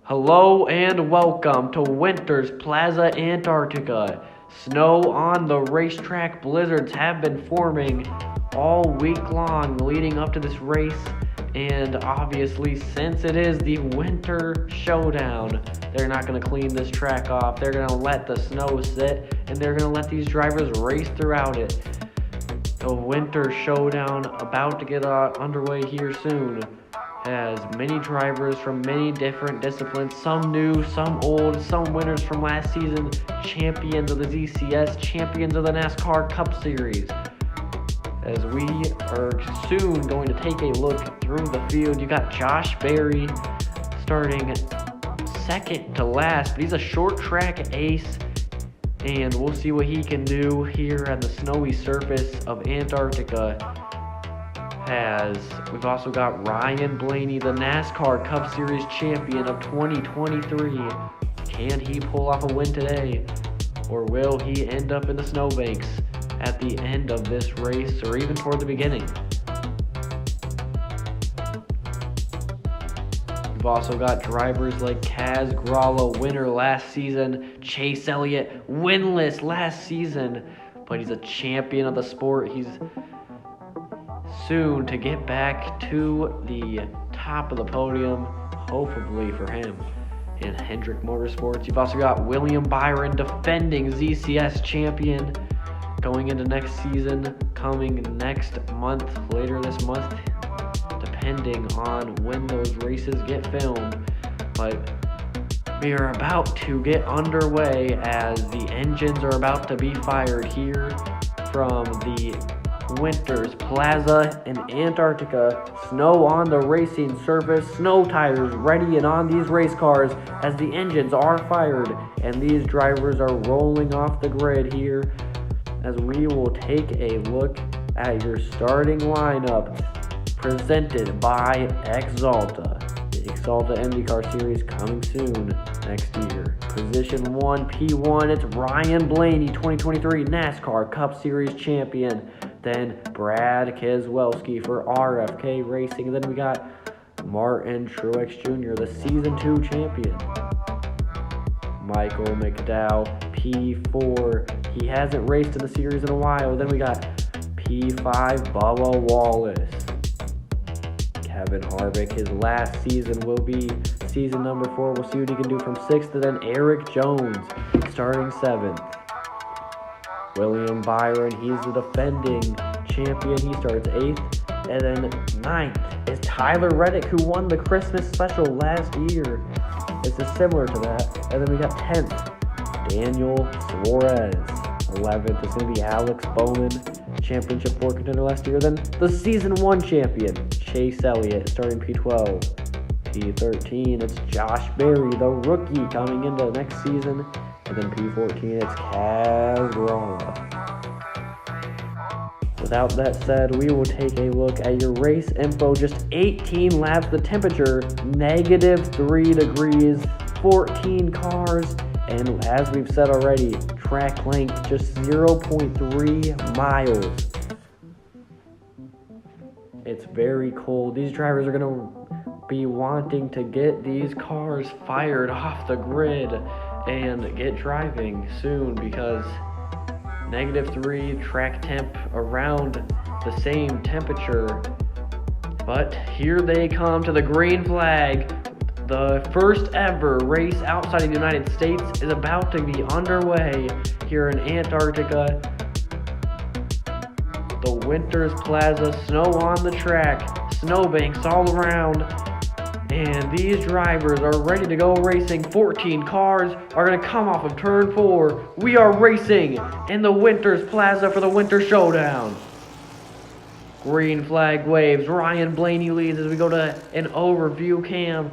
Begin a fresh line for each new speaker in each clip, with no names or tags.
Hello and welcome to Winter's Plaza, Antarctica. Snow on the racetrack. Blizzards have been forming all week long leading up to this race. And obviously, since it is the Winter Showdown, they're not going to clean this track off. They're going to let the snow sit, and they're going to let these drivers race throughout it. The Winter Showdown about to get underway here soon. Has many drivers from many different disciplines, some new, some old, some winners from last season, champions of the ZCS, champions of the NASCAR Cup Series. As we are soon going to take a look through the field, you got Josh Berry starting second to last, but he's a short track ace, and we'll see what he can do here on the snowy surface of Antarctica. We've also got Ryan Blaney, the NASCAR Cup Series champion of 2023. Can he pull off a win today? Or will he end up in the snowbanks at the end of this race or even toward the beginning? We've also got drivers like Kaz Gralla, winner last season. Chase Elliott, winless last season, but he's a champion of the sport. He's soon to get back to the top of the podium, hopefully for him. In Hendrick Motorsports, you've also got William Byron, defending ZCS champion, going into next season, coming next month, later this month, depending on when those races get filmed. But we are about to get underway as the engines are about to be fired here from the Winter's Plaza in Antarctica. Snow on the racing surface, snow tires ready and on these race cars as the engines are fired and these drivers are rolling off the grid here as we will take a look at your starting lineup presented by Exalta. The Exalta IndyCar Series coming soon next year. Position 1, P1, it's Ryan Blaney, 2023 NASCAR Cup Series champion. Then Brad Keselowski for RFK Racing. And then we got Martin Truex Jr., the Season 2 champion. Michael McDowell, P4. He hasn't raced in the series in a while. Then we got P5, Bubba Wallace. Kevin Harvick, his last season will be season number 4. We'll see what he can do from 6th. And then Eric Jones, starting 7th. William Byron, he's the defending champion. He starts 8th. And then 9th is Tyler Reddick, who won the Christmas special last year. This is similar to that. And then we got 10th, Daniel Suarez. 11th is going to be Alex Bowman, championship 4 contender last year. Then the season 1 champion, Chase Elliott, starting P12. P13, it's Josh Berry, the rookie, coming into next season. And then P14, it's Kaz Gralla. Without that said, we will take a look at your race info. Just 18 laps, the temperature, -3 degrees, 14 cars, and as we've said already, track length just 0.3 miles. It's very cold. These drivers are going to be wanting to get these cars fired off the grid and get driving soon because -3 track temp, around the same temperature. But here they come to the green flag. The first ever race outside of the United States is about to be underway here in Antarctica. The Winter's Plaza, snow on the track, snowbanks all around. And these drivers are ready to go racing. 14 cars are going to come off of turn 4. We are racing in the Winter's Plaza for the Winter Showdown. Green flag waves. Ryan Blaney leads as we go to an overview cam.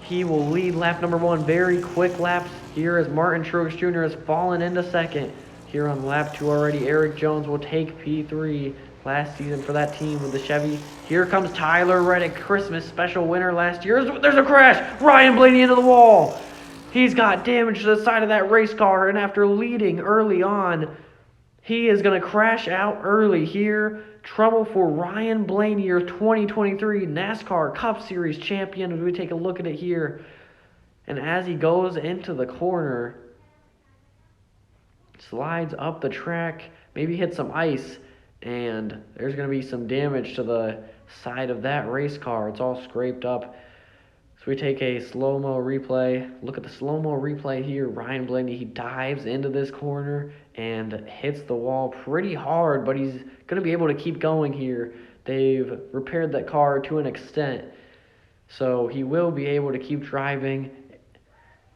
He will lead lap number 1. Very quick laps here as Martin Truex Jr. has fallen into second. Here on lap 2 already, Eric Jones will take P3. Last season for that team with the Chevy. Here comes Tyler Reddick, Christmas special winner last year. There's a crash. Ryan Blaney into the wall. He's got damage to the side of that race car, and after leading early on, he is going to crash out early here. Trouble for Ryan Blaney, your 2023 NASCAR Cup Series champion, as we take a look at it here. And as he goes into the corner, slides up the track, maybe hits some ice, and there's going to be some damage to the side of that race car. It's all scraped up. So we take a slow-mo replay. Look at the slow-mo replay here. Ryan Blaney, he dives into this corner and hits the wall pretty hard, but he's going to be able to keep going here. They've repaired that car to an extent, so he will be able to keep driving.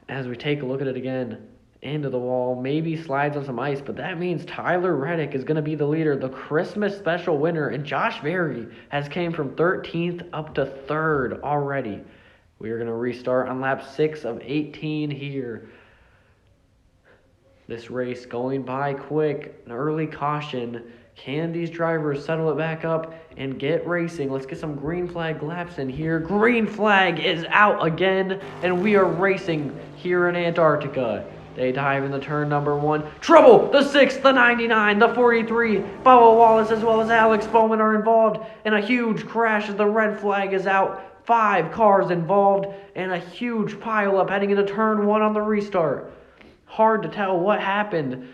As we take a look at it again, into the wall, maybe slides on some ice, but that means Tyler Reddick is going to be the leader, the Christmas special winner, and Josh Berry has came from 13th up to 3rd already. We are going to restart on lap 6 of 18 here. This race going by quick, an early caution. Can these drivers settle it back up and get racing? Let's get some green flag laps in here. Green flag is out again, and we are racing here in Antarctica. They dive into turn number 1. Trouble! The 6, the 99, the 43. Bubba Wallace as well as Alex Bowman are involved in a huge crash as the red flag is out. 5 cars involved and a huge pileup heading into turn 1 on the restart. Hard to tell what happened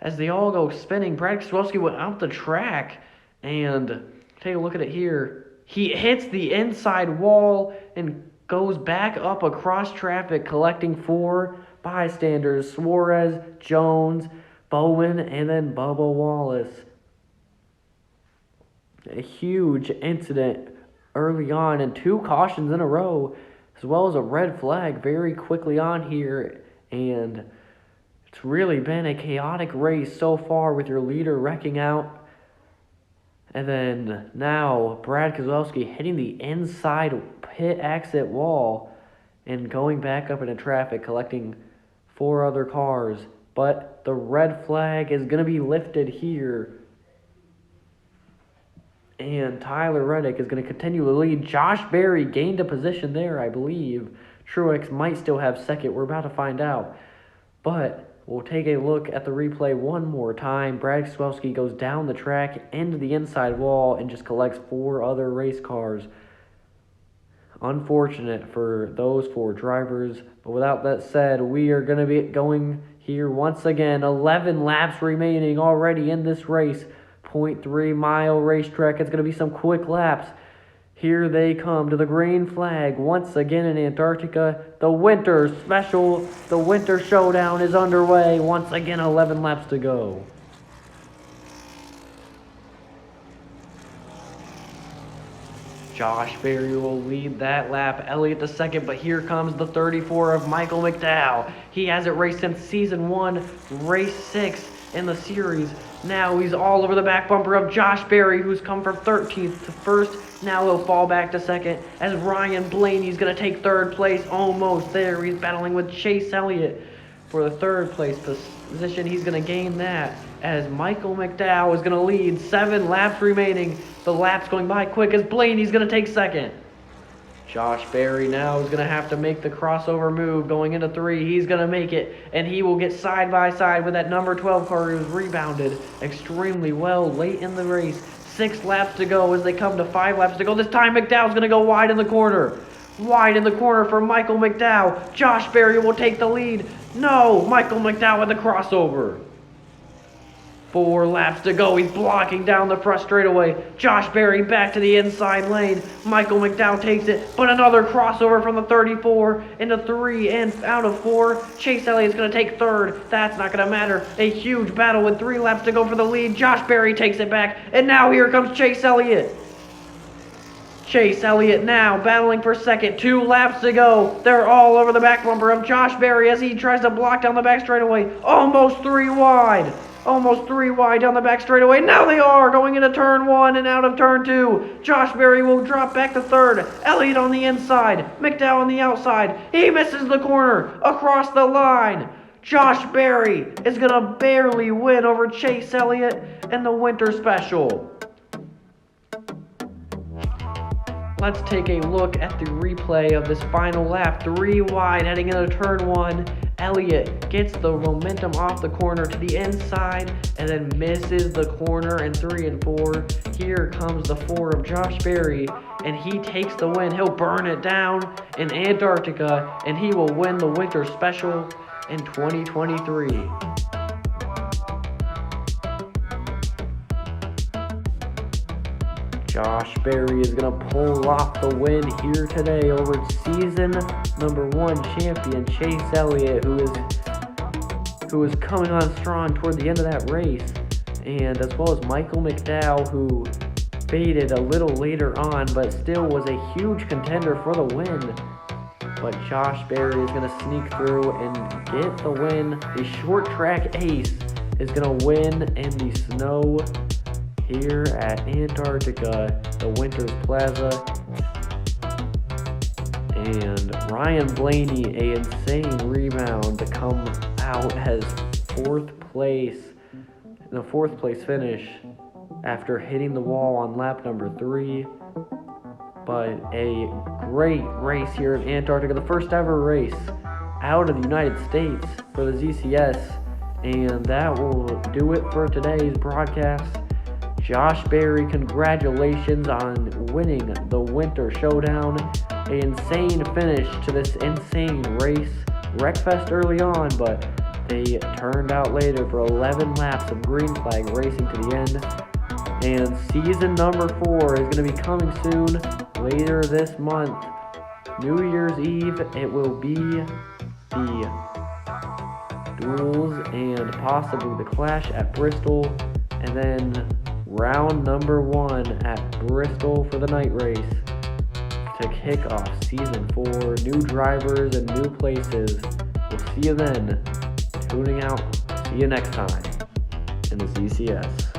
as they all go spinning. Brad Keselowski went out the track, and take a look at it here. He hits the inside wall and goes back up across traffic, collecting 4 bystanders: Suarez, Jones, Bowman, and then Bubba Wallace. A huge incident early on, and 2 cautions in a row, as well as a red flag very quickly on here, and it's really been a chaotic race so far with your leader wrecking out. And then now Brad Keselowski hitting the inside pit exit wall and going back up into traffic, collecting 4 other cars. But the red flag is going to be lifted here, and Tyler Reddick is going to continue to lead. Josh Berry gained a position there, I believe. Truex might still have second. We're about to find out. But we'll take a look at the replay one more time. Brad Keselowski goes down the track into the inside wall and just collects 4 other race cars. Unfortunate for those 4 drivers. But without that said, we are going to be going here once again. 11 laps remaining already in this race. 0.3-mile racetrack. It's going to be some quick laps. Here they come to the green flag once again in Antarctica. The winter special, the winter showdown is underway. Once again, 11 laps to go. Josh Berry will lead that lap. Elliott the second, but here comes the 34 of Michael McDowell. He hasn't raced since season 1, race 6 in the series. Now he's all over the back bumper of Josh Berry, who's come from 13th to 1st. Now he'll fall back to 2nd as Ryan Blaney's going to take 3rd place. Almost there. He's battling with Chase Elliott for the 3rd place position. He's going to gain that as Michael McDowell is going to lead. 7 laps remaining. The laps going by quick as Blaney's going to take 2nd. Josh Berry now is going to have to make the crossover move going into 3. He's going to make it, and he will get side by side with that number 12 car who's rebounded extremely well late in the race. 6 laps to go as they come to 5 laps to go. This time McDowell's going to go wide in the corner. Wide in the corner for Michael McDowell. Josh Berry will take the lead. No, Michael McDowell with the crossover. 4 laps to go. He's blocking down the front straightaway. Josh Berry back to the inside lane. Michael McDowell takes it, but another crossover from the 34 into 3 and out of 4. Chase Elliott's going to take 3rd. That's not going to matter. A huge battle with 3 laps to go for the lead. Josh Berry takes it back, and now here comes Chase Elliott. Chase Elliott now battling for 2nd. 2 laps to go. They're all over the back bumper of Josh Berry as he tries to block down the back straightaway. Almost 3 wide. Almost 3 wide down the back straightaway. Now they are going into turn 1 and out of turn 2. Josh Berry will drop back to 3rd. Elliott on the inside. McDowell on the outside. He misses the corner across the line. Josh Berry is going to barely win over Chase Elliott in the winter special. Let's take a look at the replay of this final lap. 3 wide heading into turn 1. Elliott gets the momentum off the corner to the inside and then misses the corner in 3 and 4. Here comes the 4 of Josh Berry, and he takes the win. He'll burn it down in Antarctica, and he will win the Winter Special in 2023. Josh Berry is going to pull off the win here today over season number 1 champion Chase Elliott, who is coming on strong toward the end of that race, and as well as Michael McDowell, who faded a little later on but still was a huge contender for the win. But Josh Berry is going to sneak through and get the win. The short track ace is going to win in the snow here at Antarctica, the Winter's Plaza. And Ryan Blaney, an insane rebound to come out as 4th place, in a 4th place finish after hitting the wall on lap number 3. But a great race here in Antarctica, the first ever race out of the United States for the ZCS. And that will do it for today's broadcast. Josh Berry, congratulations on winning the Winter Showdown. An insane finish to this insane race. Wreckfest early on, but they turned out later for 11 laps of green flag racing to the end. And season number 4 is going to be coming soon, later this month. New Year's Eve, it will be the duels and possibly the clash at Bristol. And then round number 1 at Bristol for the night race to kick off season 4. New drivers and new places. We'll see you then. Tuning out. See you next time in the ZCS.